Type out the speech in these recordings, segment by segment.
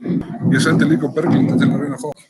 Io sento Enrico Perkin della Arena Fox.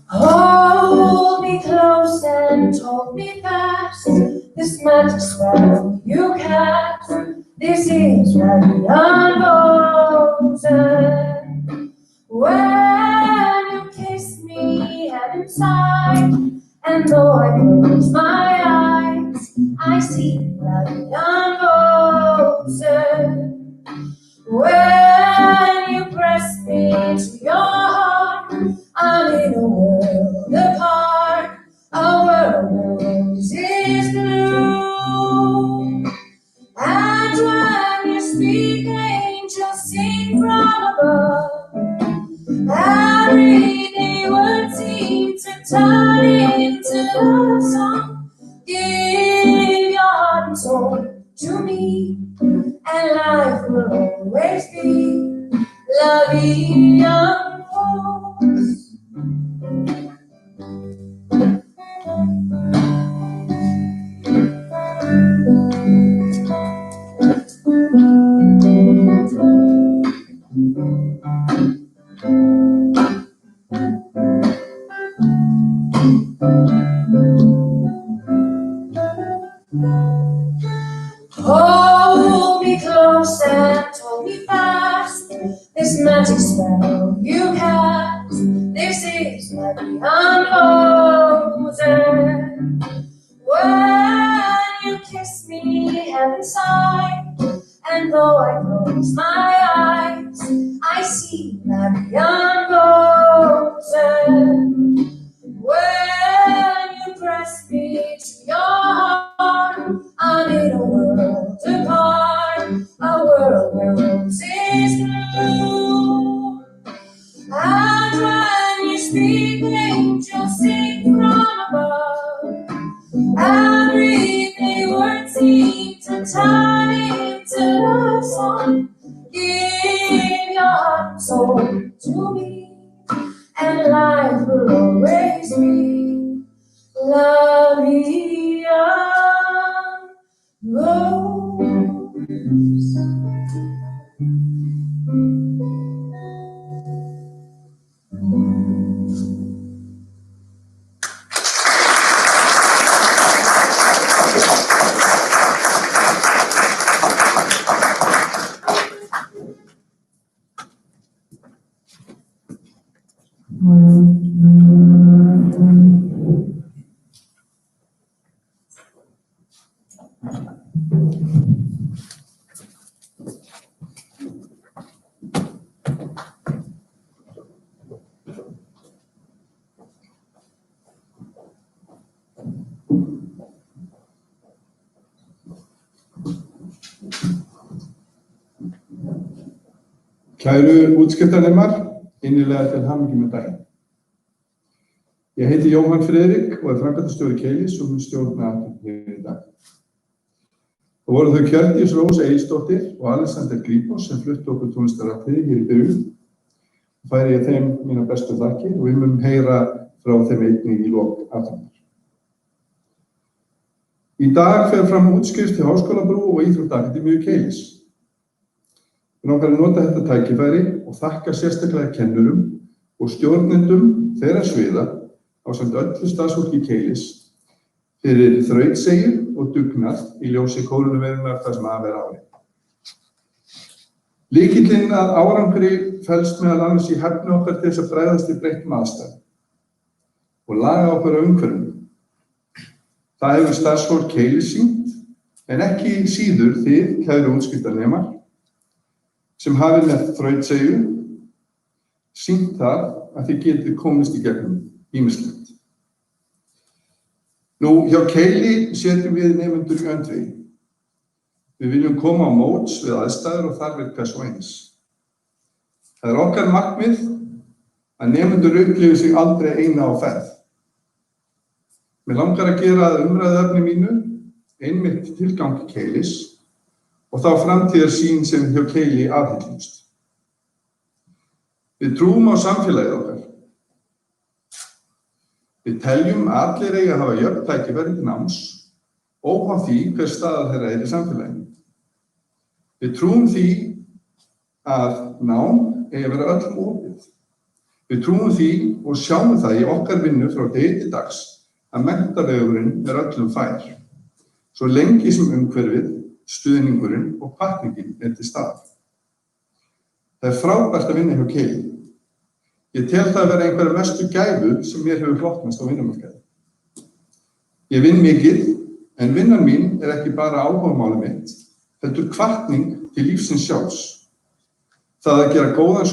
Hold me close and hold me fast. This magic spell you cast. This is what we unfolded. When you kiss me, heaven sight, and though I close my eyes, I see what we unfolded. When you press me to your heart, I'm in a world apart, a world where roses bloom. And when you speak, angels sing from above. Every word seems to turn into a song. Give your heart and soul to me, and life will always be la vie en rose. Hold me close and hold me fast. This magic spell you cast. This is my unfolded. When you kiss me, heaven sight, and though I close my eyes, I see my unfolded. When you press me to your heart, I'm in a world apart, a world where roses my song. Give your heart and soul to me, and life will always be La Vida Rose. Kæru útskriftarnemar, innilega til hamingju með daginn. Ég heiti Jóhann Friðrik og framkvæmdastjóri Keilis og mun stjórna hér í dag. Það voru þau Hjördís Rós Egilsdóttir og Alexander Grípos sem fluttu okkur tónlistaratriði hér í byrjun. Færi ég þeim mína bestu þakkir og við munum heyra frá þeim einnig í lok athafnar. Í dag fer fram útskrift til Háskólabrú og Íþróttaakademíu Keilis. Mig langar að nota þetta tækifæri og þakka sérstaklega kennurum og stjórnendum þeirra sviða ásamt öllu starfsfólki Keilis fyrir þrautseigju og dugnað í ljósi kórónuveirunnar þar sem af ári. Lykillinn að árangri felst meðal annars í hæfni okkar til þess að bregðast við breyttum aðstæðum og laga okkur á umhverfinu. Það hefur starfsfólk Keilis sýnt, en ekki síður þið, kæru útskriftarnemar, sem hafi með þrautseigju sýnt það að þið getið komist í gegnum ýmislegt. Hjá Keili setjum við nemendur í öndvegi. Við viljum koma á móts við aðstæður og þarfir hvers og eins. Það er okkar markmið að nemendur upplifi sig aldrei eina á ferð. Mig langar að gera að umræðuefni mínu einmitt tilgang Keilis og þá framtíðarsýn sem hjá Keili aðhyllumst. Við trúum á samfélagið okkar. Við teljum að allir eigi að hafa jöfn tækifæri til náms, óháð því hver staða þeirra í samfélaginu. Við trúum því að nám eigi að vera öllum opið. Við trúum því og sjáum það í okkar vinnu frá degi til dags að menntarvegurinn öllum fær, svo lengi sem umhverfið, stuðningurinn og hvatningin til staðar. Það er frábært að vinna hjá Keili. Ég tel það að vera einhverja mestu gæfu sem mér hefur hlotnast á vinnumarkaði. Ég vinn mikið, en vinnan mín er ekki bara áhugamáli mitt, heldur hvatning til lífsins sjálfs. Það að gera góðan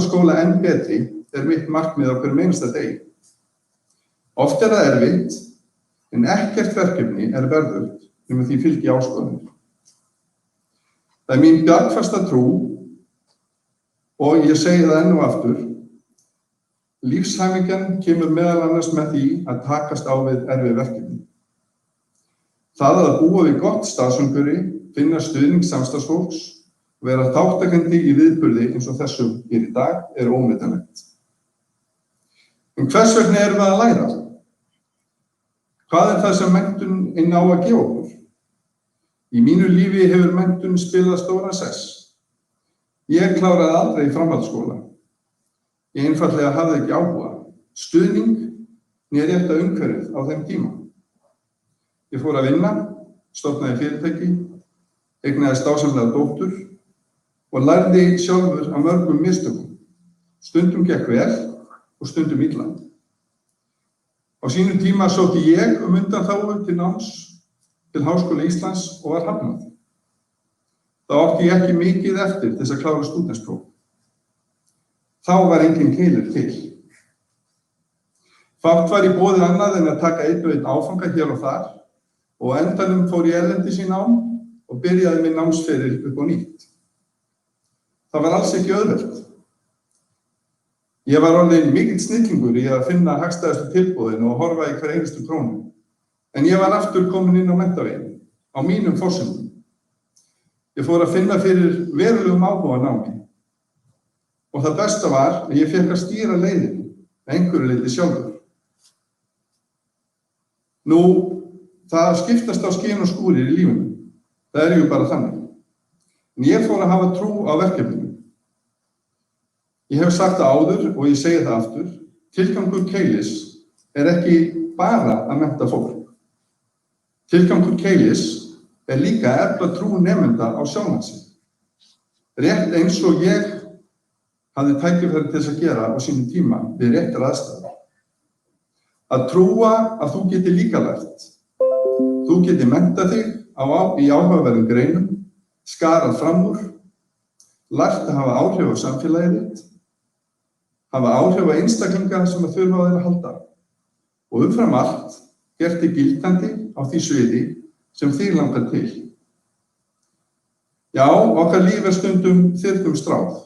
skóla enn betri er mitt markmið á hverjum einasta degi. Oft er það erfitt, en ekkert verkefni er verðugt nema því fylgi áskoranir. Það er mín bjargfasta trú og ég segi það enn og aftur, lífshamingjan kemur meðal annars með því að takast á við erfið verkefni. Það að búa við gott starfsumhverfi, finna stuðning samstarfsfólks og vera þátttakandi í viðburði eins og þessum hér í dag er ómetanlegt. En hvers vegna erum við að læra? Hvað er það sem menntunin á að gefa okkur? Í mínu lífi hefur menntun spilað stóran sess. Ég kláraði aldrei framhaldsskóla. Ég einfaldlega hafði ekki áhuga, stuðning né rétta umhverfið á þeim tíma. Ég fór að vinna, stofnaði fyrirtæki, eignaðist dásamlega dóttur og lærði sjálfur af mörgum mistökum. Stundum gekk vel og stundum illa. Á sínum tíma sótti ég undanþágu til náms til Háskóla Íslands og var hafnað. Þá átti ég ekki mikið eftir til þess að klára stúdentspróf. Þá var engin Keilir til. Fátt var í boði annað en að taka einn og einn áfanga hér og þar og á endanum fór ég erlendis í nám og byrjaði minn námsferil upp á nýtt. Það var alls ekki auðvelt. Ég var orðinn mikill snillingur í að finna hagstæðustu tilboðin og horfa í hver einustu krónu. En ég var aftur kominn inn á menntaveginn, á mínum forsendum. Ég fór að finna fyrir verulegum áhuga á námi og það besta var að ég fékk að stýra leiðinni að einhverju leyti sjálfur. Nú, það skiptast á skin og skúrir í lífinu. Það er ju bara þannig. En ég fór að hafa trú á verkefninu. Ég hef sagt það áður og ég segi það aftur. Tilgangur Keilis er ekki bara að mennta fólk. Tilgangur Keilis er líka að efla trú nemenda á sjálfan sig. Rétt eins og ég hafði tækifæri til þess að gera á sínum tíma við réttar aðstæður. Að trúa að þú geti líka lært. Þú geti menntað þig í áhugaverðum greinum, skarað fram úr, lært að hafa áhrif á samfélagið þitt, hafa áhrif á einstaklinga sem að þurfa á þér að halda og umfram allt gert þig gildandi á því sviði sem þig langar til. Já, okkar líf er stundum þyrnum stráð,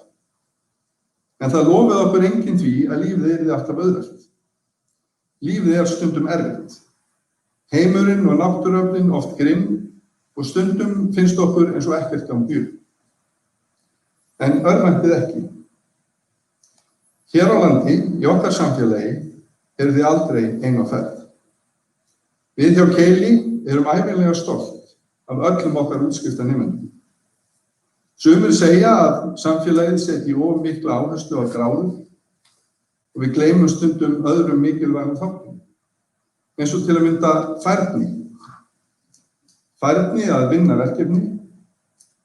en það lofið okkur enginn því að lífið yrði alltaf auðvelt. Lífið er stundum erfitt. Heimurinn og náttúruöflin oft grimm og stundum finnst okkur eins og ekkert gangi upp. En örvæntið ekki. Hér á landi, í okkar samfélagi, eru þið aldrei ein á ferð. Við hjá Keili erum ævinlega stolt af öllum okkar útskriftarnemendum. Sumir segja að samfélagið setji of mikla áherslu á gráður og við gleymum stundum öðrum mikilvægum þáttum, eins og til að mynda færni. Færni að vinna verkefni,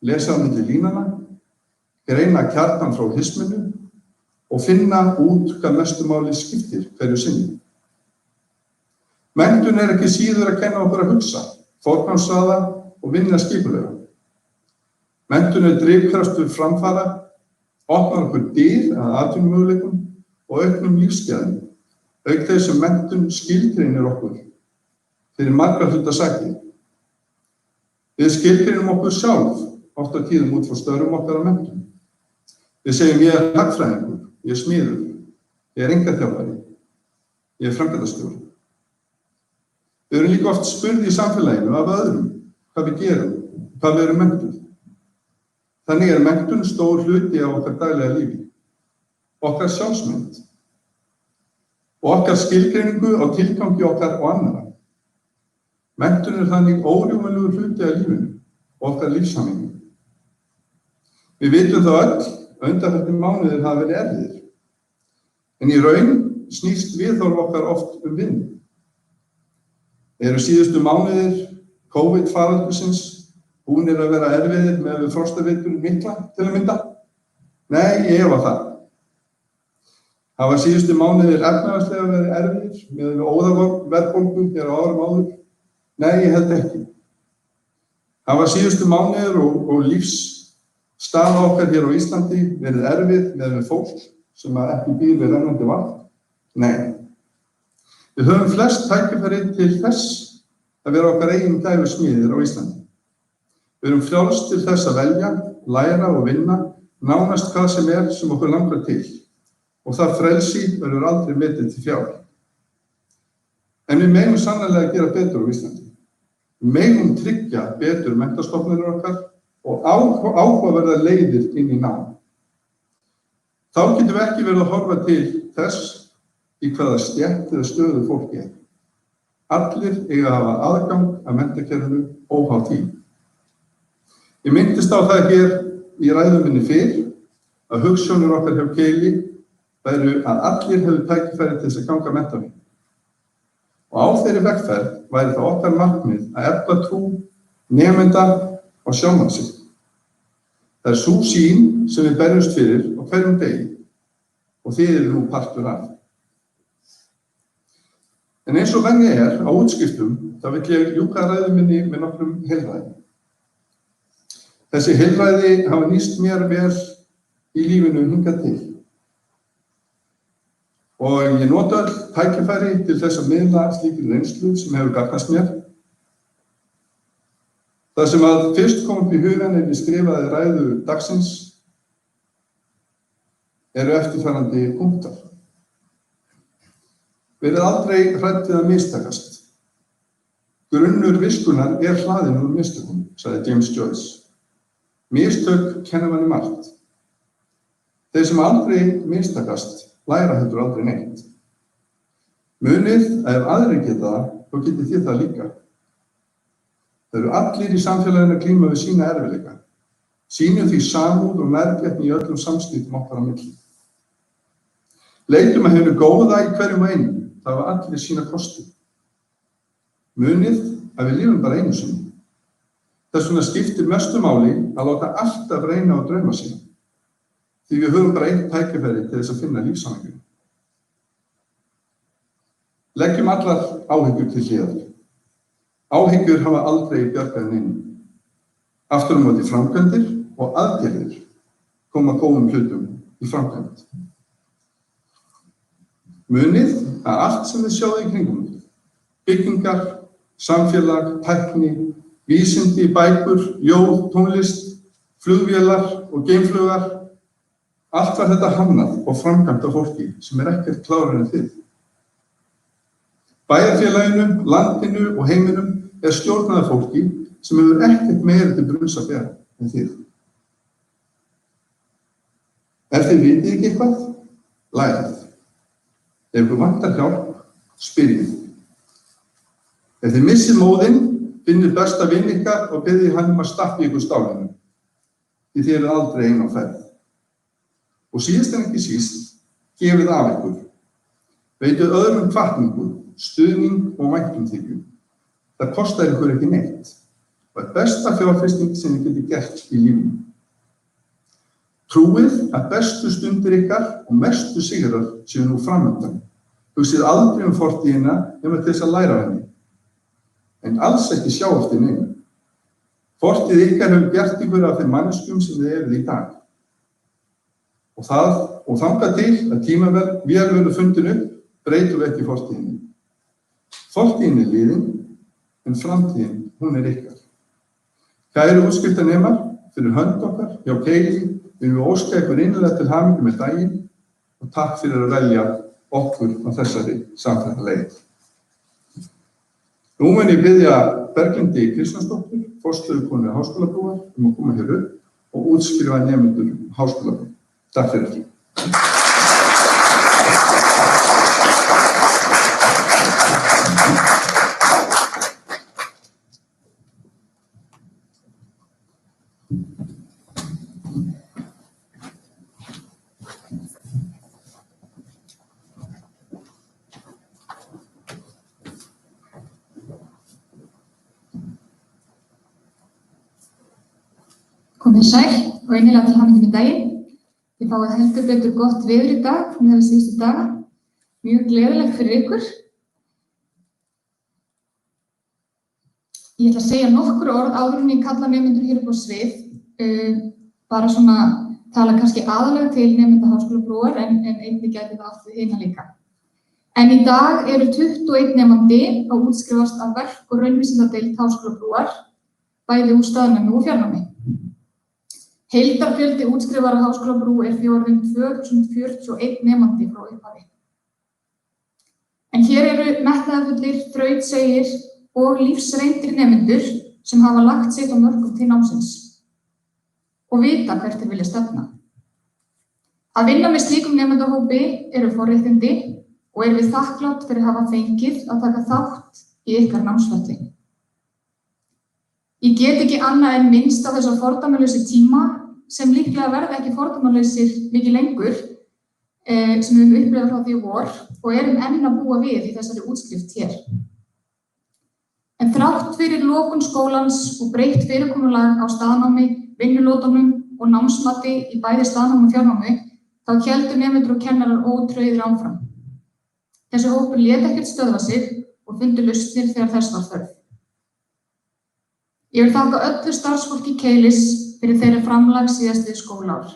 lesa á milli línanna, greina kjarnan frá hisminu og finna út hvað mestu máli skiptir hverju sinni. Menntun er ekki síður að kenna okkur að hugsa, forgangsraða og vinna skipulega. Menntun er drifkraftur framfara, opnar okkur dyr að atvinnumöguleikum og auknum lífsgæðum, auk þess sem menntun skilgreinir okkur fyrir margra hluta sakir. Við skilgreinum okkur sjálf, oft á tíðum út frá störfum okkar á menntun. Við segjum ég er hagfræðingur, ég er smiður, ég er einkaþjálfari, ég er framkvæmdastjóri. Við erum líka oft spurð í samfélaginu af öðrum hvað við gerum, hvað við erum menntuð. Þannig er menntun stór hluti á okkar daglega lífi, okkar sjálfsmynd og okkar skilgreiningu á tilgangi okkar og annarra. Menntun er þannig órjúfanlegur hluti af lífinu og okkar lífshamingju. Við vitum það öll að undanfarnir mánuðir hafa verið erfiðir, en í raun snýst viðhorf okkar oft vinnu. Eru síðustu mánuðir COVID-faraldursins búnir að vera erfiðir með frostaveturinn mikla til að mynda? Nei, ég efa það. Hafa síðustu mánuðir efnahagslega verið erfiðir með óðaverðbólgu hér á árum áður? Nei, ég held ekki. Hafa síðustu mánuðir og lífsstaða okkar hér á Íslandi verið erfið með fólk sem ekki býr við rennandi vatn? Nei. Við höfum flest tækifæri til þess að vera okkar eigin gæfusmiðir á Íslandi. Við erum frjálst til þess að velja, læra og vinna nánast hvað sem er sem okkur langar til og það frelsi verður aldrei metið til fjár. En við megum sannarlega gera betur á Íslandi. Við megum tryggja betur menntastofnanir okkar og áhugaverða leiðir inn í nám. Þá getum við ekki verið að horfa til þess í hvaða stétt eða stöðu fólki er. Allir eiga að hafa aðgang að menntakerfinu óháð því. Ég minntist á það hér í ræðu minni fyrr að hugsjónir okkar hjá Keili væru að allir hefðu tækifæri til þess að ganga menntavinnu. Og á þeirri vegferð væri það okkar markmið að efla trú nemenda á sjálfan sig. Það er sú sýn sem við berjumst fyrir á hverjum degi og þið eru nú partur af. En eins og venja er á útskriftum, þá vill ég ljúka ræðu minni með nokkrum heilræðum. Þessi heilræði hafa nýst mér vel í lífinu hingað til. Og ég nota öll tækifæri til þess að miðla slíkri reynslu sem hefur gagnast mér. Það sem að fyrst kom upp í hugan ef ég skrifaði ræðu dagsins eru eftirfarandi punktar. Verið aldrei hrædd við að mistakast. Grunnur viskunnar er hlaðinn úr mistökum, sagði James Joyce. Mistök kenna manni margt. Þeir sem aldrei mistakast læra heldur aldrei neitt. Munið að ef aðrir geta það, þá getið þið það líka. Það eru allir í samfélaginu að glíma við sína erfiðleika. Sýnum því samúð og nærgætni í öllum samskiptum okkar á milli. Leitum að hinu góða í hverjum og einum, það hafa allir sína kosti. Munið að við lifum bara einu sinni. Þess vegna skiptir mestu máli að láta alltaf reyna á drauma sína. Því við höfum bara eitt tækifæri til þess að finna lífshamingju. Leggjum allar áhyggjur til hliðar. Áhyggjur hafa aldrei bjargað neinum. Aftur á móti framkvæmdir og aðgerðir koma góðum hlutum í framkvæmd. Munið að allt sem þið sjáðu í kringum, byggingar, samfélag, tækni, vísindi, bækur, ljóð, tónlist, flugvélar og geimflugar, allt var þetta hannað og framkvæmt af fólki sem ekkert klárari en þið. Bæjarfélaginu, landinu og heiminum stjórnað af fólki sem hefur ekkert meira til brunns að bera en þið. Ef þið vitið ekki eitthvað, lærið. Ef ykkur vantar hjálp, spyrjið. Ef þið missið móðinn, finnið besta vin ykkar og biðjið hann að stappa ykkur stálinu. Því þið eruð aldrei ein á ferð. Og síðast en ekki síst, gefið af ykkur. Veitið öðrum hvatningu, stuðning og væntumþykju. Það kostar ykkur ekki neitt og besta fjárfesting sem þið getið gert í lífinu. Trúið að bestu stundir ykkar og mestu sigrar séu nú framundan. Hugsið aldrei fortíðina nema til þess að læra henni. En alls ekki sjá eftir neinu. Fortíð ykkar hefur gert ykkur af þeim manneskjum sem þið eruð í dag. Og þangað til að tímavél verður fundin upp, breytum við ekki fortíðinni. Fortíðin liðin, en framtíðin, hún ykkar. Kæru útskriftarnemar, fyrir hönd okkar, hjá Keili, viljum við óska ykkur innilega til hamingju með daginn og takk fyrir að velja okkur á þessari samfélagaleið. Nú mun ég biðja Berglindi Kristjánsdóttur, forstöðukonu Háskólabrúar, að koma hér upp og útskrifa nemendur Háskólabrú. Takk fyrir. Komið sæl og innilega til hamingju með daginn. Þið fáið heldur betur gott veður í dag, með þessi síðustu daga. Mjög gleðilegt fyrir ykkur. Ég ætla að segja nokkur orð áður en ég kalla nemendur hér upp á svið. Bara svona tala kannski aðalega til nemenda Háskólabrúar en einnig gæti það átt við hina líka. En í dag eru 21 nemandi að útskrifast af verk- og raunvísindadeild Háskólabrúar, bæði úr staðnámi og fjarnámi. Heildarfjöldi útskrifara Háskólabrú því orðinn 2041 nemandi frá upphafi. En hér eru metnaðarfullir, þrautsegir og lífsreyndir nemendur sem hafa lagt sitt á mörkum til námsins og vita hvert þeir vilja stefna. Að vinna með slíkum nemendahópi eru forréttindi og við þakklát fyrir að hafa fengið að taka þátt í ykkar námsferli. Ég get ekki annað en minnst á þessa fordæmalausa tíma sem líklega verða ekki fordæmalausir mikið lengur sem við höfum upplifað frá því í vor og erum enn að búa við í þessari útskrift hér. En þrátt fyrir lokun skólans og breytt fyrirkomulag á staðnámi, vinnulótunum og námsmati í bæði staðnámi og fjarnámi, þá héldu nemendur og kennarar ótrauðir áfram. Þessi hópur lét ekkert stöðva sig og fundu lausnir þegar þess var þörf. Ég vil þakka öllu starfsfólki Keilis fyrir þeirra framlag síðastliðið skólaár.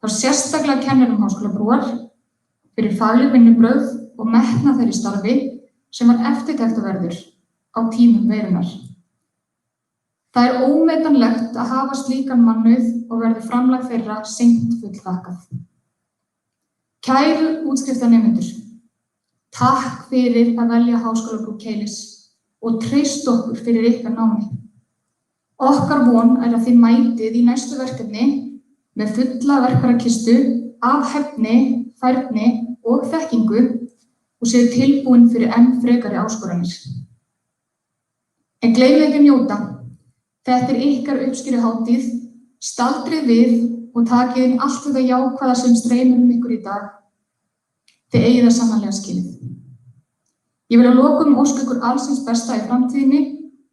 Þá sérstaklega kennurum Háskólabrúar fyrir fagleg vinnubrögð og metnað þeirra í starfi sem var eftirtektarverður á tímum veirunnar. Það ómetanlegt að hafa slíkan mannauð og verður framlag þeirra seint fullþakkað. Kæru útskriftarnemendur, takk fyrir að velja Háskólabrú Keilis og treyst okkur fyrir ykkar námi. Okkar von er að þið mætið í næstu verkefni með fulla verkfærakistu af hæfni, færni og þekkingu og séu tilbúin fyrir enn frekari áskoranir. En gleymið ekki að njóta. Þetta er ykkar uppskeruhátíð, staldrið við og takið inn allt þetta jákvæða sem streymir ykkur í dag. Þið eigið það sannarlega skilið. Ég vil að lokum óska ykkur allsins besta í framtíðinni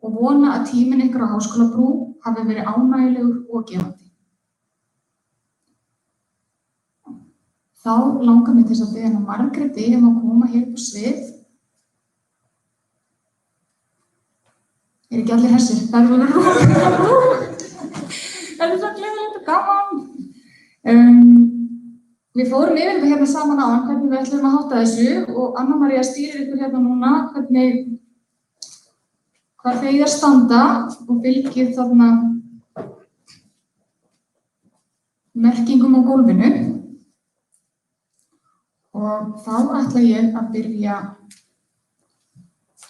og vona að tíminn ykkur á Háskólabrú hafi verið ánægjulegur og gefandi. Þá langar mig til að biðja Margréti að koma hér upp á svið. Ekki allir hessir? Það er svo gleðilegt og gaman. Við fórum yfir þetta hérna saman áðan, hvernig við ætlum að hátta þessu og Anna María stýrir ykkur hérna núna hvar þið eigið að standa og fylgið þarna merkingum á gólfinu. Og þá ætla ég að byrja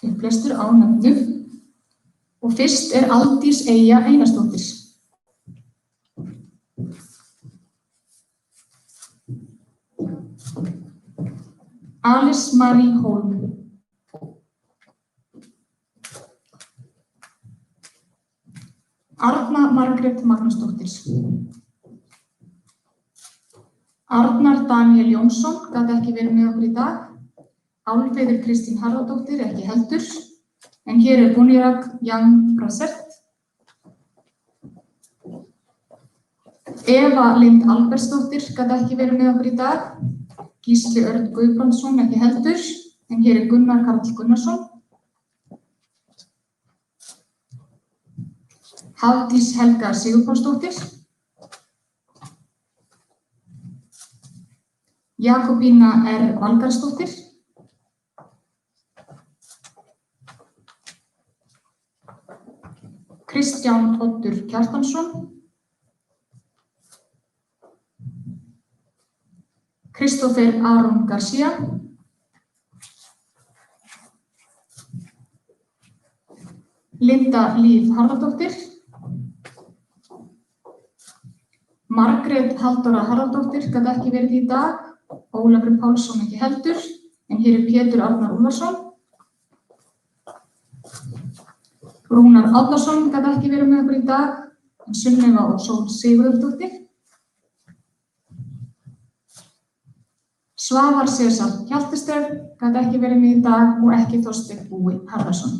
upplestur á nöfnum og fyrst er Aldís Eyja Einarsdóttir. Alice Marie Holm. Arna Margrét Magnúsdóttir. Arnar Daniel Jónsson gat ekki verið með okkur í dag. Álfheiður Kristín Harðardóttir ekki heldur. En hér er Bunirag Jan Brasert. Eva Lind Albertsdóttir gat ekki verið með okkur í dag. Gísli Örn Guðbrandsson ekki heldur. En hér er Gunnar Karl Gunnarsson. Hafdís Helga Sigurpálsdóttir. Jakobína R. Valgarðsdóttir. Kristján Oddur Kjartansson. Kristófer Aron García. Linda Líf Harðardóttir. Margrét Halldóra Harðardóttir gat ekki verið í dag. Ólafur Pálsson ekki heldur, en hér er Pétur Arnar Úlfarsson. Rúnar Árnason gat ekki verið með okkur í dag, en Sunneva og Sól Sigurðardóttir. Svavar César Hjaltested gat ekki verið með í dag og ekki Þorsteinn Búi Harðarsson.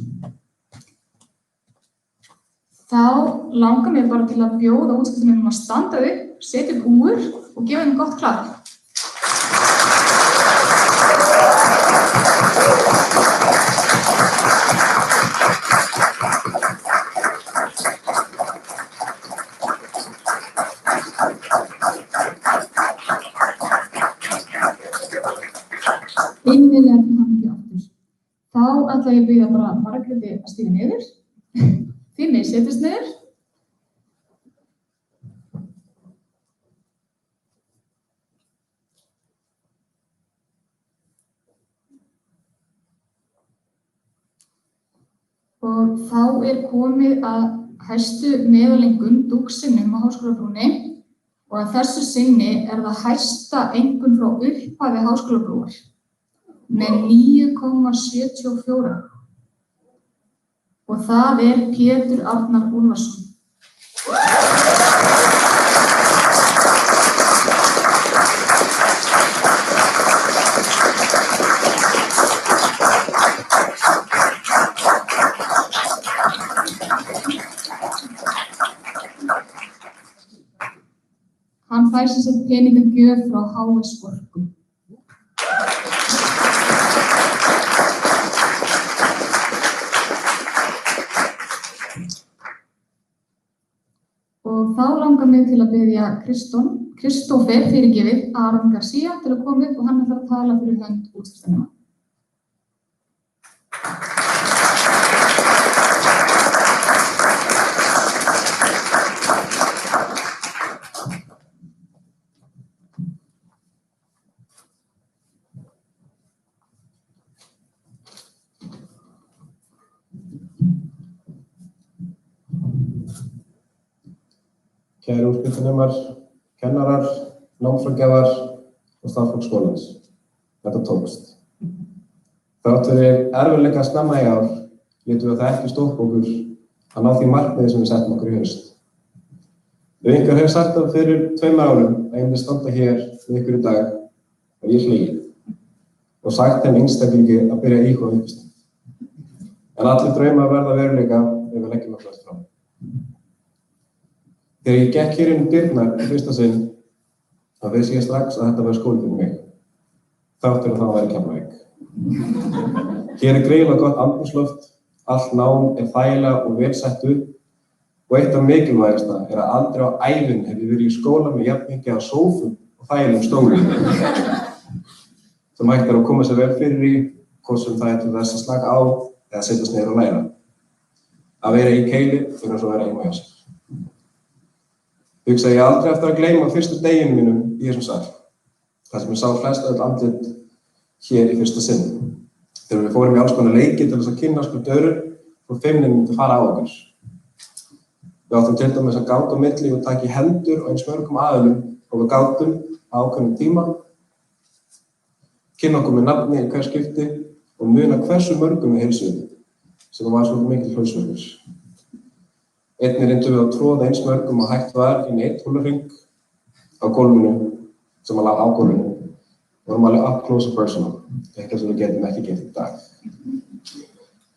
Þá langar mér bara til að bjóða útskriftarnemum að standa upp, setja upp úr og gefa þeim gott klapp. Innilega til hamingju aftur. Þá ætla ég að biðja bara Margréti að stíga niður. Þið megið setjast niður. Og þá er komið að hæstu meðalengun dúksinum á Háskólabrúnni og að þessu sinni er það hæsta einkunn frá upphafi Háskólabrúar með 9,74 og það er Pétur Arnar Úlfarsson. Hann fær sem sagt peningagjöf frá HS Orku. Og þá langar mig til að biðja Kristófer fyrirgefið Aron García til að koma upp og hann ætlar að tala fyrir hönd útskriftarnema. kæru útskriftarnemar, kennarar, námsráðgjafar og starfsfólk skólans. Þetta tókst. Þrátt fyrir erfiðleika snemma í ár létum við það ekki stoppa okkur að ná því markmiði sem við settum okkur í haust. Ef einhver hefur sagt það fyrir 2 árum að ég myndi standa hér við ykkur í dag og ég hlegið og sagt þeim einstaklingi að byrja að íhuga uppistand. En allir draumar verða veruleika ef við leggjum okkur allt fram. Þegar ég gekk hér inn í dyrnar í fyrsta sinn, þá vissi ég strax að þetta var skóli fyrir mig. Þáttur að það væri Keflavík. Hér greiðlega gott andrúmsloft, allt nám þægilega og vel sett upp og eitt af mikilvægasta að aldrei á ævinni hef ég verið í skóla með jafn mikið af sófum og þægilegum stólum sem hægt að koma sér vel fyrir í, hvort sem það til þess að slaka á eða setjast niður og læra. Að vera í keili fyrir að vera heima hjá sér. Hugsa ég aldrei eftir að gleyma fyrstu deginu mínum í þessum sal, þar sem ég sá flest öll andlit hér í fyrsta sinn. Þegar við fórum í alls konar leiki til þess að kynnast hvert öðru og feimnin myndi fara á okkur. Við áttum til dæmis að ganga á milli og taka í hendur og eins mörgum aðilum og við gátum á ákveðnum tíma, kynna okkur með nafni í hver skipti og muna hversu mörgum við heilsuðum, sem var svo mikil hljóðsvörður. Einnig reyndum við að tróða eins mörgum og hægt var inn í 1 húlahring á gólfinu sem var á gólfinu. Við vorum alveg up close and personal, eitthvað sem við getum ekki gert í dag.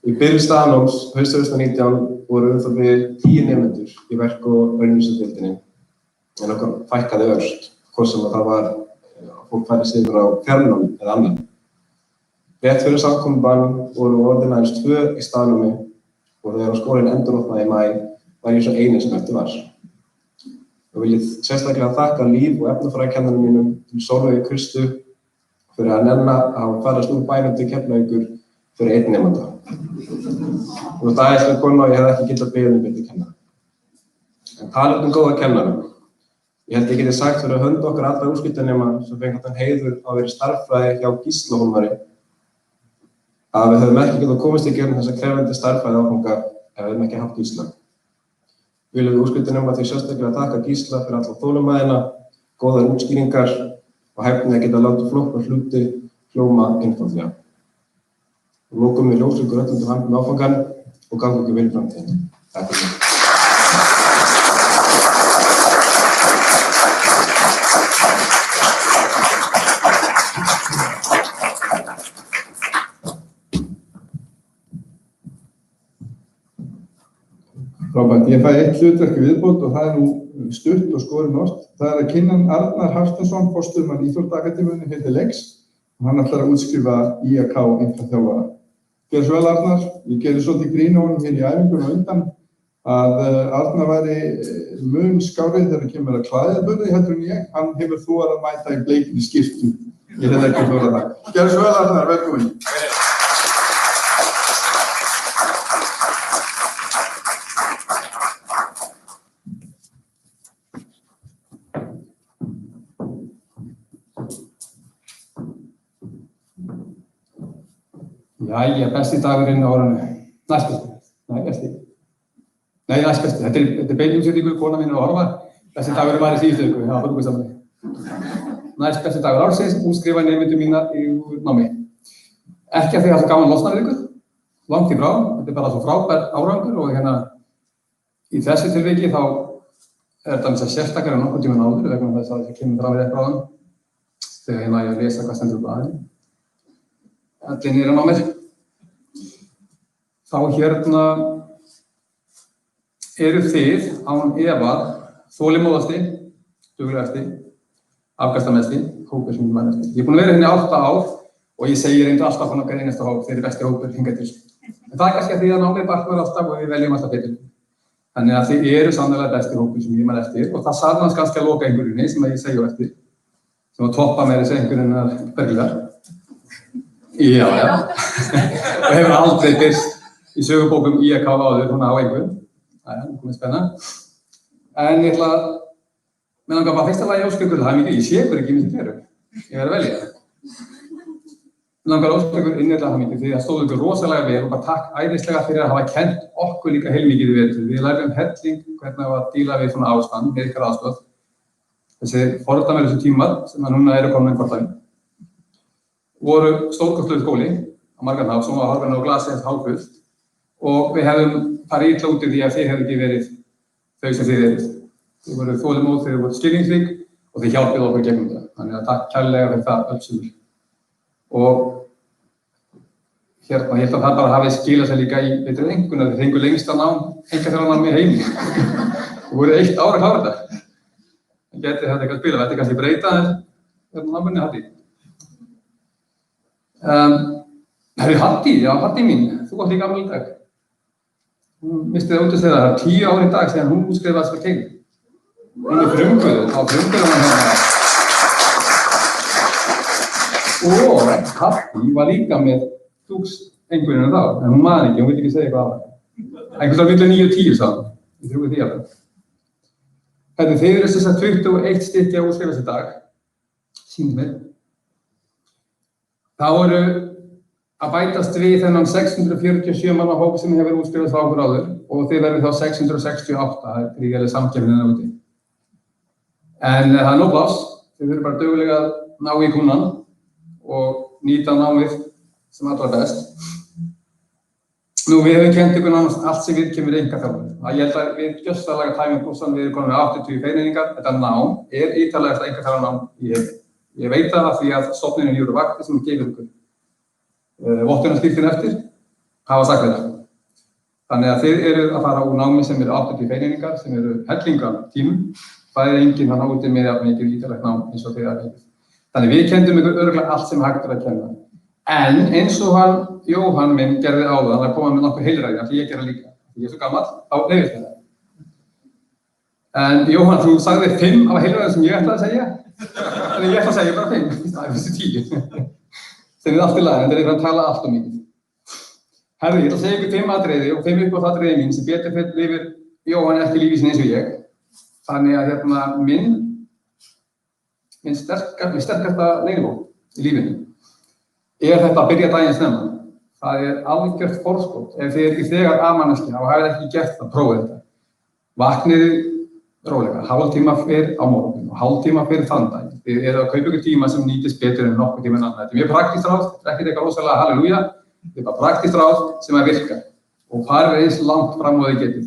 Í byrjun staðnáms haustið 2019 voru það við 10 nemendur í verk- og raunvísindadeildinni, en okkur fækkaði örst, hvort sem það var fólk færi sigur á fjarnám eða annan. Rétt fyrir samkomubann voru orðin aðeins 2 í staðnámi og þegar skólinn enduropnaði í maí var ég svo eini sem eftir var. Og vil ég sérstaklega þakka líf- og efnafræðikennarunum mínum til Sólveigu Kristu fyrir að nenna að fara snúð bænum til Keflavíkur fyrir 1 nemanda. Og það er svona konu og ég hef ekki getað beðið betri kennara. En talað góða kennara. Ég held ég geti sagt fyrir hönd okkar allra útskriftarnema sem fengu þann heiður að vera í starffræði hjá Gísla Hólmari að við höfum ekki getað komist í gegnum þessa krefjandi starffræði áfanga ef við höfum ekki haft Gísla. Viljum við útskriftarnema því sérstaklega þakka Gísla fyrir alla þolinmæðina, góðar útskýringar og hæfni að geta látið flókna hluti hljóma einfaldlega. Og lokum við ljósum ykkur öllum til hamingju með áfangann og ganga ykkur vel í framtíðinni. Takk fyrir mig. Frábært, ég fæ 1 hlutverk í viðbót og það er nú stutt og skorinn ort. Það er að kynna Arnar Hafsteinsson, forstöðumann Íþróttaakademíunnar heiti Lex og hann ætlar að útskrifa IAK einkaþjálfara. Gjörðu svo vel Arnar, ég gerði svolítið grín á honum hér í æfingunum á undan að Arnar væri mun skárið þegar kemur að klæðaburði heldur en ég. Hann hefur þorað að mæta í bleikinni skyrtu. Ég hef ekki þorað það. Gjörðu svo vel Arnar, velkomin. Jæja, besti dagurinn á árinu. Næstbesti. Nei, besti. Nei, næstbesti. Þetta er beinumsetningu, kona mín er að horfa. Besti dagurinn var í síðustu viku, það var fólkvistafni. Næstbesti dagur ársins, útskrifa nemendum mína í námi. Ekki að því að það gaman losna við ykkur, langt í frá. Þetta er bara svo frábær árangur og hérna í þessu tilviki þá er þetta mjög sérstaklega en nokkuð tíma áður vegna þess að það kemur frá rétt bráðum þegar hérna ég lesa hvað stendur upp aðeins. Allir niður á mér. Þá hérna eru þið án efa þolinmóðasti, duglegasti, afkastamesti, hópur sem ég man eftir. Ég er búinn að vera hérna í 8 ár og ég segi reyndar alltaf á okkar einasta hóp, þeir eru besti hópur hingað til. En það er kannski að því að námið batnar alltaf og við veljum alltaf betur. Þannig að þið eru sannarlega besti hópur sem ég man eftir og það sannast kannski að loka einhverjunni sem ég segi á eftir, sem að toppa með þessi einhverjunnar Bergliðar. Já. Og hefur aldrei byrst í sögubókum IAK áður, hún á einhvern. Það er komið spenna. En ég ætla að, mér langar bara fyrsta lagi óskrifuð, það er mikið, ég sé ykkur ekki í þessu peru. Ég verð að velja. langar að óska ykkur innilega hamingju því það stóð ykkur rosalega vel og bara takk æðislega fyrir að hafa kennt okkur líka heilmikið í vetur. Við lærðum helling hvernig að díla við svona ástand með ykkar aðstoð. Þessi fordæmalausu tímar sem núna eru komin hvort daginn voru stórkostlegur skóli á margan hátt, sem var horfinn á glasið hálffullt og við hefðum farið illa út í því að þið hefðu ekki verið þau sem þið eruð. Þið voru þolinmóð, þið voru skilningsrík og þið hjálpið okkur gegnum það. Þannig að takk kærlega fyrir það öll sumur. Og hérna, ég held að það bara hafi skilað sér líka í einhvern að þið fengu lengsta nám, einkaþjálfarnám í heimi. Þið voru 1 ár að klára þetta. Það geti þetta eitthvað að spila, þetta kannski breyta en námurinn Haddi. Haddi, já Haddi mín, þú átt líka afmæli í dag. Hún misti það út að segja það er 10 ár í dag síðan hún útskrifaðist frá Keili. Hún er frumkvöður, á frumkvöður hann hérna. Og Haddi var líka með einhvern þá, en hún man ekki, hún vil ekki segja eitthvað af það. Einhvers veginn milli 9 og 10 sagði hún, ég trúi því alveg. Þeir eru þess að 21 stykki að útskrifast í dag, sýnir mér. Það voru að bætast við þennan 647 manna hóp sem hefur útskrifast frá okkur áður og þið verður þá 668, það er gríðarleg samkeppni úti. En það er nóg pláss, þið verður bara duglega að ná í kúnnan og nýta námið sem allra best. Nú, við hefum kennt ykkur nánast allt sem viðkemur einkaþjálfun. Ég held að við gjörsamlega tæmum brúsan, við erum komin með 80 feiningar. Þetta nám er ítarlegasta einkaþjálfarnám í heimi. Ég veit það af því að stofnunin Eurovakti sem gefur ykkur vottunarskírteini eftir hafa sagt þetta. Þannig að þið eru að fara úr námi sem eru 80 feiningar, sem eru hellingar tímum. Það er enginn að ná út með jafn mikið ítarlegt nám eins og þið að veitir. Þannig við kenndum ykkur örugglega allt sem hægt er að kenna. En eins og Jóhann minn gerði áðan að koma með nokkuð heilræði, af því ég gera líka. Ég er svo gamall, þá neyðist það. En Jóhann, þú sagði 5 af heilræði sem ég ætlaði að segja. Þannig ég ætla að segja bara 5, það er fyrstu 10. Sem er allt í lagi, en þeir eru að tala allt mikið. Herði, ég ætla að segja ykkur 5 atriði og 5 uppáhaldsatriði mín sem betur fyrir lifir Jóhann ekki lífið sinni eins og ég. Þannig að minn sterkasta leynivopn í lífinu er þetta að byrja daginn snemma. Það er algjört forskot. Ef þið ekki þegar A-manneskja og hafið ekki gert það, prófið þetta. Vakniði rólega, hálftíma fyrr á morgun og hálftíma fyrr þann dag. Þið eru að kaupa ykkur tíma sem nýtist betur en nokkuð tíma en annað. Þetta er mjög praktískt ráð, þetta er ekkert eitthvað rosalega halleluja. Þetta er bara praktískt ráð sem að virka og farið eins langt fram og þið getið.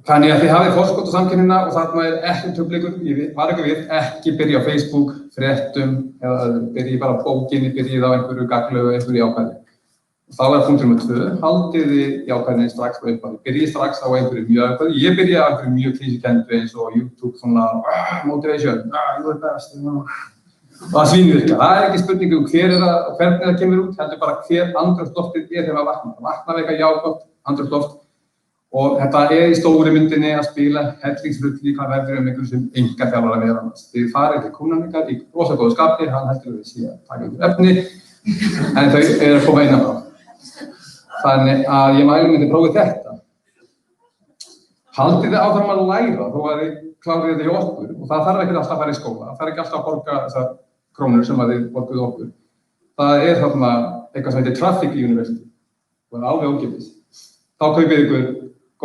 Þannig að þið hafið forskot á samkeppnina og þarna er ekki trufleikur, ég var ykkur við, ekki byrja á Facebook, fréttum eða byrjið bara á bókinni, byrjið á einhverju gagnlegu, einhverju jákvæði. Þá er punktur nr. 2, haldið þið jákvæðinni strax á upphafi, byrjið strax á einhverju mjög jákvæði. Ég byrjaði á einhverju mjög krísukendu eins og YouTube, svona motivation, you are best, það svínvirkar. Það er ekki spurning hver er það og hvernig það kemur út, heldur bara hver andrúmsloftið er þegar maður vaknar. Vaknar eitthvað jákvætt andrúmsloft. Og þetta er í stóri myndinni að spila hellingsrull líka verður einhverjum sem einkaþjálfara vera annars. Þið farið til kúnnan ykkar í rosa góðu skapi, hann heldur við sé að taka ykkur efni, en þau eru að koma innan frá. Þannig að ég mæli myndi prófið þetta. Haldið þið áfram að læra þó að þið klárið þetta hjá okkur og það þarf ekki alltaf að fara í skóla, það þarf ekki alltaf að borga þessar krónur sem að þið borguð okkur. Það er þarna eitthvað sem heitir Traffic University, það er alveg ókeypis. Þá kaupið ykkur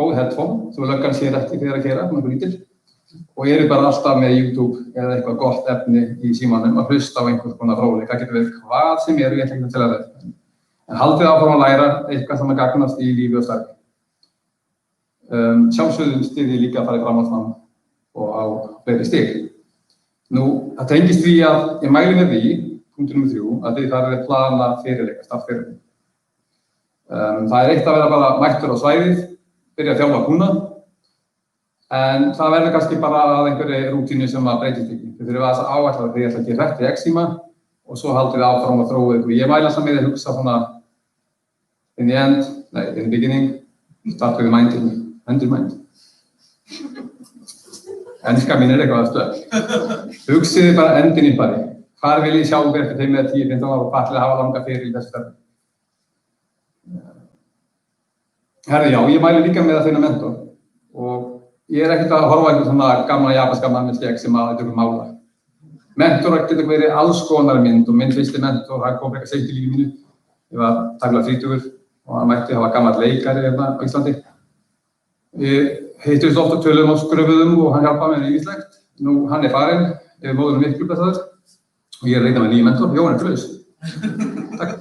góð headphone sem löggan sér eftir þegar að keyra, svona lítil og eru bara alltaf með YouTube eða eitthvað gott efni í símanum að hlusta á einhvers konar fróðleik. Það getur verið hvað sem ég ætla ekki að tella þetta. En haldið áfram að læra eitthvað sem að gagnast í lífi og starfi. Sjálfsögðum styðji líka að fara í framhaldsnám og á fleiri stig. Nú, það tengist því að ég mæli með því, punktur nr. 3, að þið þarfið að plana fyrirleika, starffyrirleika. Það er eitt að vera bara mættur á svæðið, byrja að þjálfa kúnna, en það verður kannski bara að einhverju rútínu sem að breytist ekki. Þið þurfum að áætla að þið ætla að gera rétt í X-tíma og svo haldið við áfram að þróa ykkur. Ég mæla saman með að hugsa svona in the beginning, start with the mind, end in mind. Enska mín er eitthvað að stöð. Hugsiði bara endin í bari. Hvar vil ég sjá ykkur eftir 5 eða 10, 15 ára og hvað ætli að hafa langa fyrir í þessu starfi? Herði, já, ég mæli líka með að finna mentor og ég er ekkert að horfa einhvern svona gamla japanska mann með skegg sem að þetta mála. Mentorar getur verið alls konar mynd og minn fyrsti mentor, hann kom eitthvað seint í lífi mínu. Ég var tæplega 30 og hann mætti hafa gamall leikari hérna á Íslandi. Við hittumst oft og töluðum og skröfuðum og hann hjálpaði mér ýmislegt. Nú, hann er farinn, yfir móðurum miklu blessaður og ég er að leita með nýja mentor, Jóhann er laus. Takk.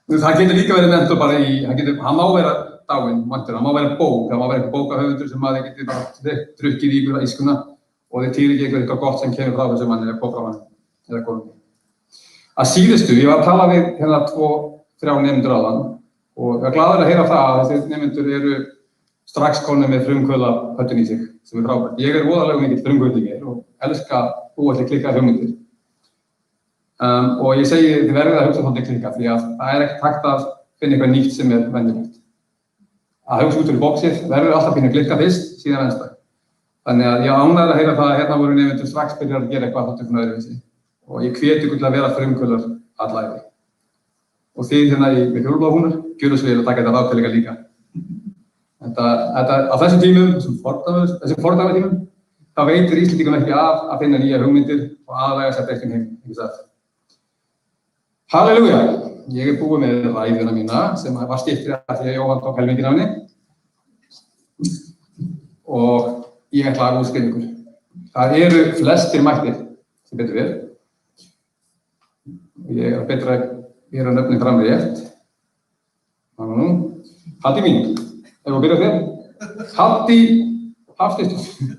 Það getur líka verið mentor bara hann má vera dáinn, mentor, hann má vera bók, það má vera eitthvað bókahöfundur sem maður getur bara drukkið í ykkur ískuna og þið týrir ekki eitthvað gott sem kemur frá þessum manni eða kom frá hann eða konunni. Að síðustu, ég var að tala við hérna 2-3 nemendur áðan og ég var glaður að heyra það að þessi nemendur eru strax konur með frumkvöðlapöddun í sig, sem er frábært. Ég er voðalega mikill frumkvöðlingur og elska búa til klikkaðar hugmyndir. Og ég segi þið verðið að hugsa svolítið klikka því að það er ekkert hægt að finna eitthvað nýtt sem er venjulegt. Að hugsa út úr boxið verður alltaf að finna klikka fyrst, síðan vensta. Þannig að ég ánægður að heyra það að hérna voru nemendur strax byrjar að gera eitthvað þáttu svona öðruvísi. Og ég hvet ykkur til að vera frumkvöðlar alla ævi. Og þið hérna með hjólabáhúnar, gjöru svo vel að taka þetta ráðtælinga líka. Á þessum tímum, þessum fordæmatímum, þá veitir Íslendingum ekki af að finna nýja hugmyndir og aðlaga sér breyttum heim, ekki satt. Halleluja! Ég er búið með ræðuna mína sem var styttri að því að Jóhann tók helminginn af henni. Og ég ætla að útskrifa ykkur. Það eru flestir mættir, sem betur við. Ég er betra að gera nöfnin fram rétt. Haddi mín, ef við byrjum þér. Haddi Hafsteinsdóttir.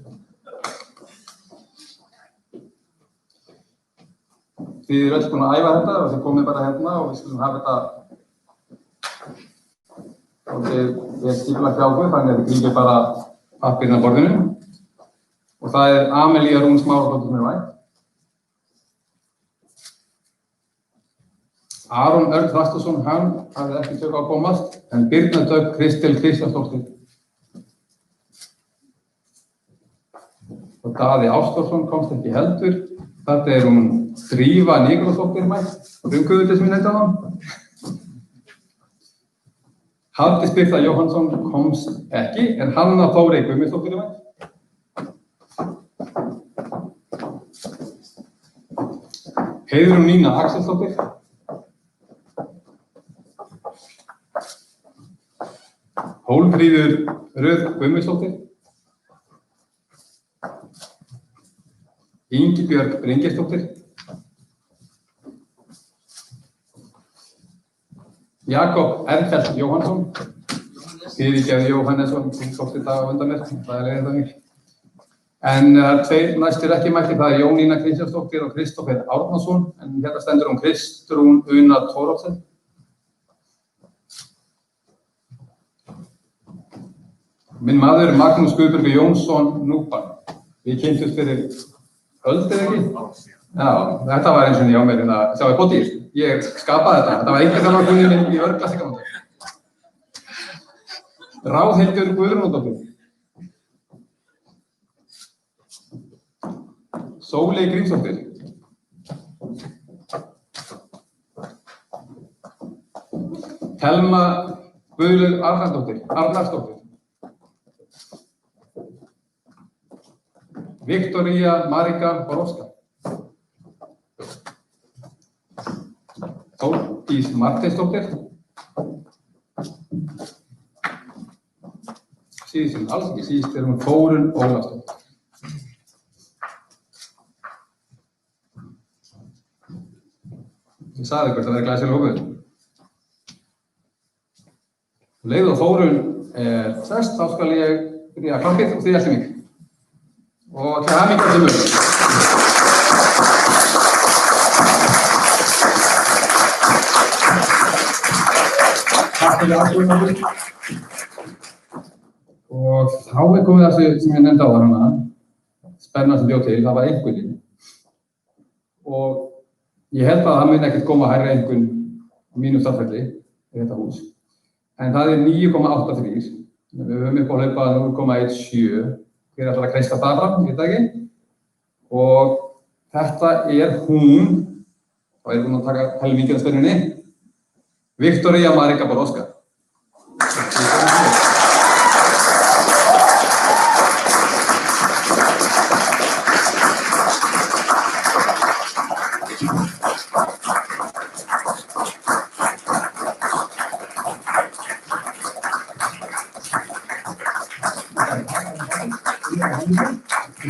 Þið eru öll búin að æfa þetta og þið komið bara hérna og við skulum hafa þetta og þið er skipulagt hjá okkur, þannig að þið grípið bara pappírinn á borðinu. Og það er Amelía Rún Smáradóttir sem er vænt. Aron Örn Þrastásson, hann hafði ekki tök á að komast, en Birna Dögg Kristel Kristjánsdóttir. Og Daði Ástórsson komst ekki heldur. Þetta er hún Drífa Nikolásdóttir mætt, frumkvöðull sem ég nefndi á hann. Hafdís Birta Jóhannsson komst ekki, en Hanna Þórey Guðmundsdóttir er mætt. Heiðrún Nína Axelsdóttir. Hólmfríður Röð Guðmundsdóttir. Ingibjörg Bryngersdóttir. Jakob Erfeld Jóhannsson. Fyrirgefðu Jóhannesson, þú tókst þetta á undan mér, það er leiðin þannig. En tveir næstir ekki mættir, það er Jónína Kristjánsdóttir og Kristófer Árnason, en hérna stendur Kristrún Una Thorolfsen. Minn maður Magnús Guðbergur Jónsson Núpan. Við kynntumst fyrir öld eða ekki? Já, þetta var eins og hjá mér, sjáðu bótið, ég skapaði þetta var einhvern þjálfarkunni minn í örglastingamóti. Ráðhildur Guðrúnardóttir. Sóley Grímsdóttir. Telma Guðlaug Arnarsdóttir. Viktoría Marika Borovska. Þórdís Marteinsdóttir. Síðan alls ekki síðast er hún Þórunn Ólafsdóttir. Ég sagði ykkur að það er glæsileg hópur. Leið og Þórunn er sest, þá skal ég byrja klappið og þið elti mig. Og til hamingju til mjög. Takk fyrir aðstöðunum. Og þá er komið þessu sem ég nefndi á það hana, spennandi sem bjóð til, það var einhverjum. Og ég held að það mun ekkert koma hærra einhvern á mínum starfsferli í þetta hús. En það er 9,83. Við höfum upp á hlaupa 0,17. Hver ætlar að kreista það fram, ég veit ekki. Og þetta er hún, þá er hún að taka helmingið af spennunni, Viktoría Marika Borovska.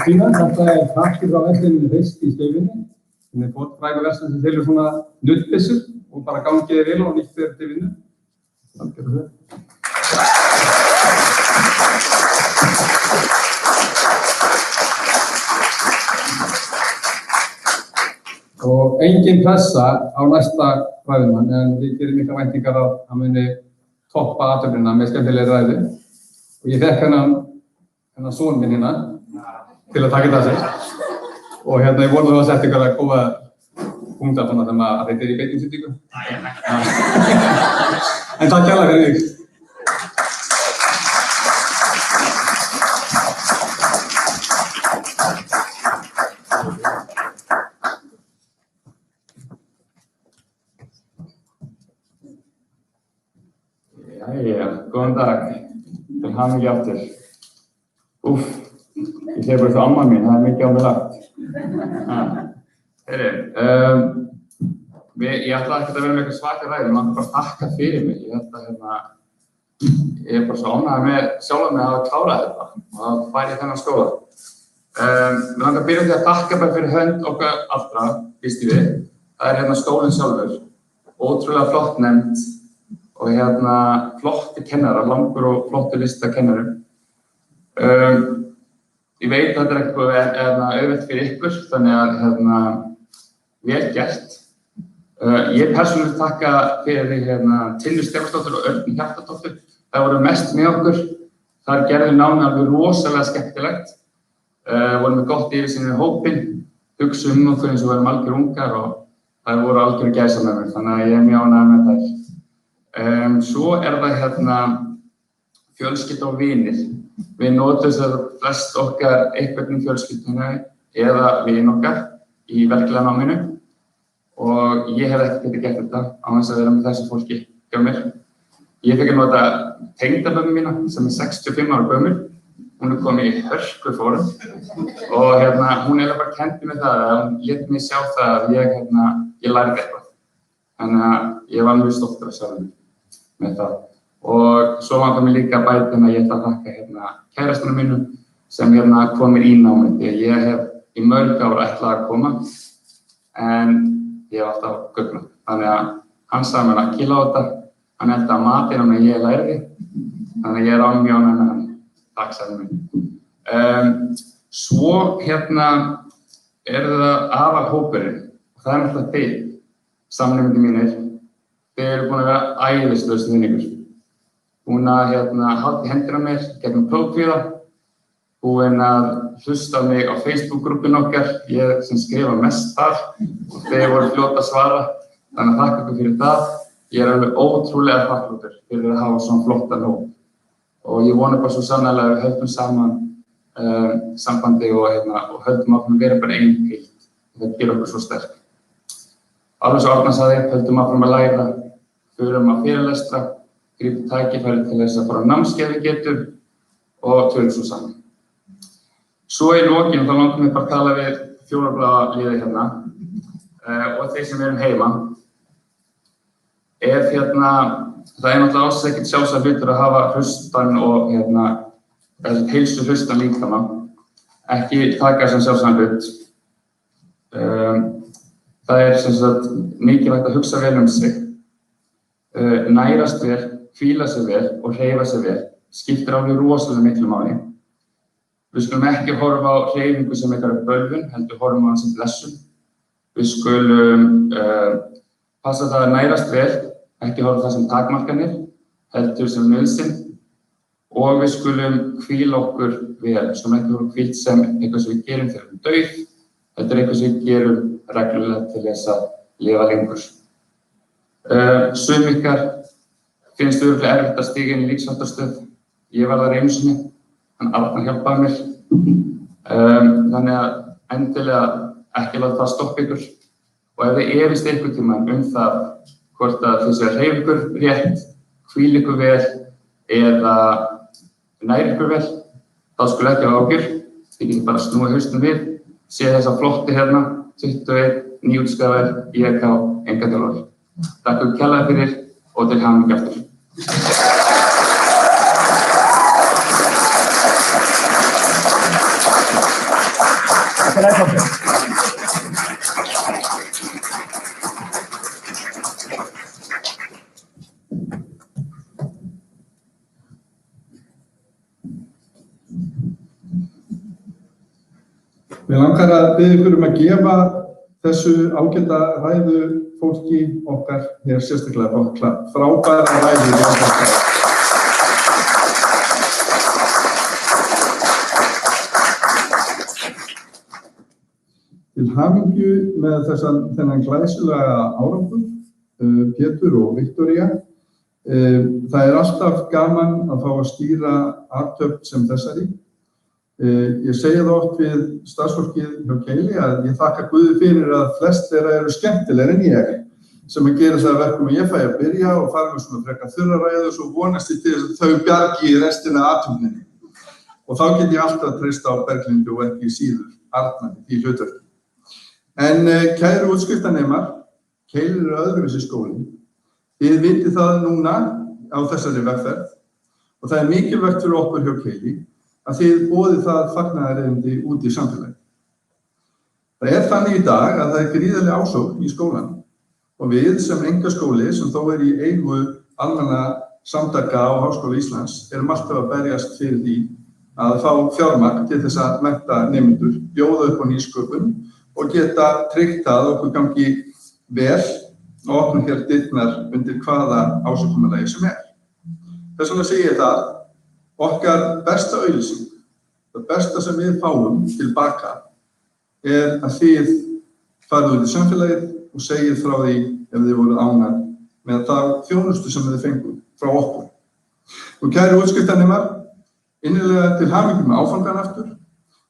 Síðan, þetta pakki frá versluninni Hrist í Skeifunni. Hún frægur verslun sem selur svona nuddbyssur og bara gangiði vel og nýtt þeir til vinnu. Takk fyrir það. Og engin pressa á næsta ræðumann, en við gerum mikla væntingar að hann muni toppa athöfnina með skemmtilegri ræðu. Og ég fékk hennar son minn hérna til að taka þetta að sér. Og hérna ég vona að setja ykkur að góða punktar svona þegar að þetta í beitingsutíku. En takk kærlega fyrir mig. Jæja, góðan dag. Til hamingju aftur. Úff, ég segi bara það amma mín, það mikið á mig lagt. Heyri, ég ætla ekki að vera með eitthvað svaka ræði, maður bara þakka fyrir mig. Ég bara svo ánægður með sjálfan mig að hafa klárað þetta og að færi þennan skóla. Mér langar að byrja því að þakka bara fyrir hönd okkar allra, víst við. Það er skólinn sjálfur, ótrúlega flott nefnd og flotti kennarar, langur og flottur lista kennarum. Ég veit að þetta er eitthvað auðvelt fyrir ykkur, þannig að vel gert. Ég persónulega þakka fyrir Tinnu Stefánsdóttur og Örn Hjartardóttur. Það voru mest með okkur. Það gerði námið alveg rosalega skemmtilegt. Vorum með gott yfirsýn við hópinn, hugsa okkur eins og við erum algjör ungar og það voru algjör gæsamömmur, þannig að ég er mjög ánægður með þær. Svo er það fjölskylda og vinir. Við notum þess að flest okkar einhvern fjölskylduna eða vin okkar í verklega náminu og ég hef ekki getið gert þetta á þess að vera með þessu fólki hjá mér. Ég fekk að nota tengdamömmu mína sem er 65 ára gömul. Hún er komin í hörku form og hún bara kenndi mig það að hún lét mig sjá það að ég lærði eitthvað. Þannig að ég var mjög stoltur að sjá mig með það. Og svo vantar mér líka að bæta að ég ætla að þakka kærastunum mínum sem kom mér í námið því að ég hef í mörg ár ætlað að koma en ég hef alltaf guggnað. Þannig að hann sagði mér að kýla á þetta, hann held að matinn að ég lærði, þannig að ég er mjög ánægður með hann. Takk sagði mér. Svo er það aðalhópurinn og það er náttúrulega þið, samnemendur mínir. Þið eru búin að vera æðislegir stuðningur. Búin að halda í hendina á mér gegnum prófkvíða, búin að hlusta á mig á Facebook-grúppin okkar, ég sem skrifa mest þar og þeir voru fljót að svara, þannig að þakka ykkur fyrir það. Ég er alveg ótrúlega þakkláttur fyrir að hafa svona flottan hóp og ég vona bara svo sannarlega að við höldum saman sambandi og höldum áfram að vera bara einn heild. Það gerir okkur svo sterk. Alveg svo Arnar sagði, höldum áfram að læra, förum að fyrirlestra, grípum tækifæri til þess að fara á námskeið við getum og tölum svo saman. Svo í lokin þá langar mig bara að tala við fjólablaða liðið og þeir sem erum heima. Það er náttúrulega alls ekkert sjálfsagt hlutur að hafa hlustan og heilsu hlustan líkama. Ekki taka sem sjálfsagt hlut. Það er sem sagt mikilvægt að hugsa vel sig, nærast vel, hvíla sig vel og hreyfa sig vel. Skiptir alveg rosalega miklu máli. Við skulum ekki horfa á hreyfingu sem eitthvað bölvun, heldur horfum á hann sem blessun. Við skulum passa það að nærast vel, ekki horfa það sem takmarkanir, heldur sem nauðsyn. Og við skulum hvíla okkur vel. Við skulum ekki horfa hvílt sem eitthvað sem við gerum þegar við erum dauð, heldur eitthvað sem við gerum reglulega til þess að lifa lengur. Sum ykkar finnst örugglega erfitt að stíga inn í lífsháttastöð. Ég var þar einu sinni, hann Arnar hjálpaði mér. Þannig að endilega ekki láta það stoppa ykkur. Og ef þið efist einhvern tímann það hvort að þið séu að hreyfa ykkur rétt, hvíla ykkur vel eða næra ykkur vel, þá skulu ekki hafa áhyggjur. Þið getið bara snúið hausnum við, séð þessa flotti 21 nýútskrifaðir IHK einkaþjálfari. Takk kærlega fyrir og til hamingju aftur. pabbi. Mér langar að biðja ykkur að gefa þessu ágæta ræðu fólki okkar hér sérstaklega klapp. Frábæra ræðu. Til hamingju með þennan glæsilega árangur, Pétur og Viktoría. Það alltaf gaman að fá að stýra athöfn sem þessari. Ég segi það oft við starfsfólkið hjá Keili að ég þakka Guði fyrir að flest þeirra eru skemmtilegri en ég, sem að gera það verkum að ég fæ að byrja og fara með svona frekar þurra ræðu og svo vonast ég til þess að þau bjargi í restina af athöfninni. Og þá get ég alltaf treyst á Berglindi og ekki síður Arnari í hlutverki. En kæru útskriftarnemar, Keili öðruvísi skóli. Þið vitið það núna á þessari vegferð og það mikilvægt fyrir okkur hjá Keili að þið boðið það fagnaðarerindi út í samfélagi. Það þannig í dag að það gríðarleg ásókn í skólann og við sem einkaskóli sem þó í eigu almenna samtaka á Háskóla Íslands erum alltaf að berjast fyrir því að fá fjármagn til þess að mennta nemendur, bjóða upp á nýsköpun og geta tryggt að okkur gangi vel og opnum hér dyrnar undir hvaða ásökunarlagi sem Þess vegna segi ég það, okkar besta auglýsing, það besta sem við fáum tilbaka að þið farið út í samfélagið og segið frá því ef þið voruð ánægð með það þjónustu sem þið fenguð frá okkur. Og kæru útskriftarnemar, innilega til hamingju með áfangan aftur.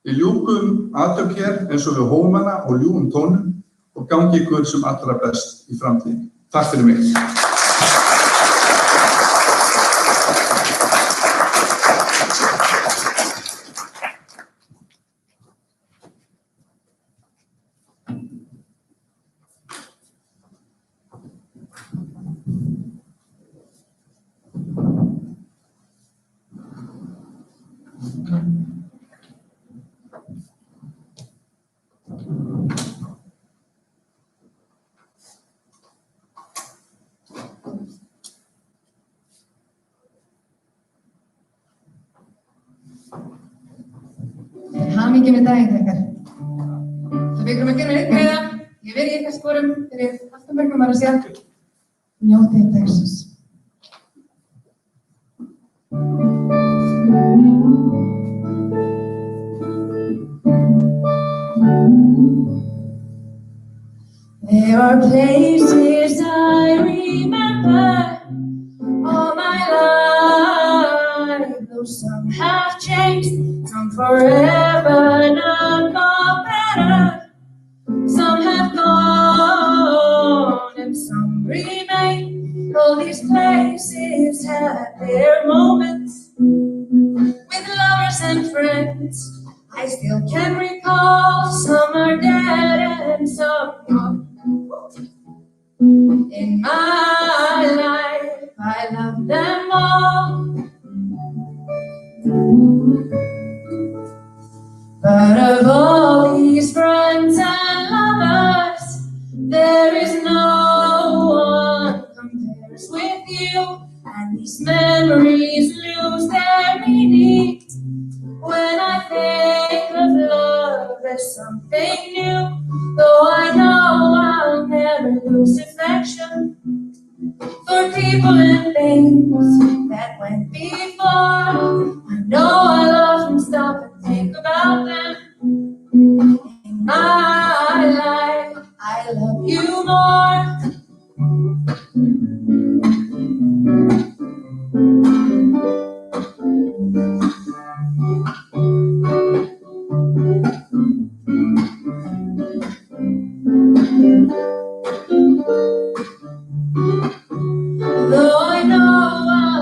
Við ljúkum athöfn hér eins og við hófum hana og ljúgum tónum og gangi ykkur sem allra best í framtíðinni. Takk fyrir mig. Hamingju með daginn, krakkar. Það byggur að gera einn greiða. Ég verið í ykkar sporum fyrir alltaf mörgum að segja. Njótið dagsins. There are places I remember all my life, though some have changed, some forever, none for better. Some have gone and some remain. All these places had their moments with lovers and friends. I still can recall, some are dead and some gone. In my life, I love them all. But of all these friends and lovers, there is no one compares with you. And these memories lose their meaning. When I think of love, there's something new. Though I know I'll never lose affection for people and things that went before. I know I'll often stop and think about them. In my life, I love you more. Though I know I'll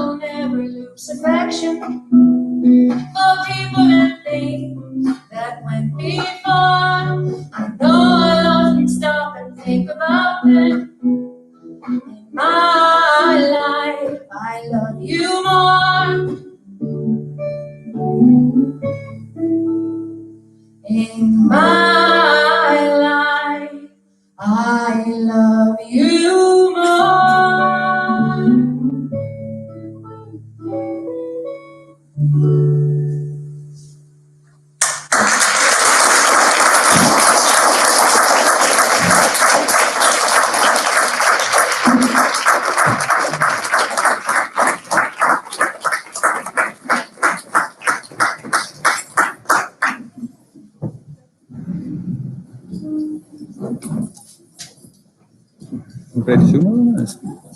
breyta sjónarhorninu aðeins.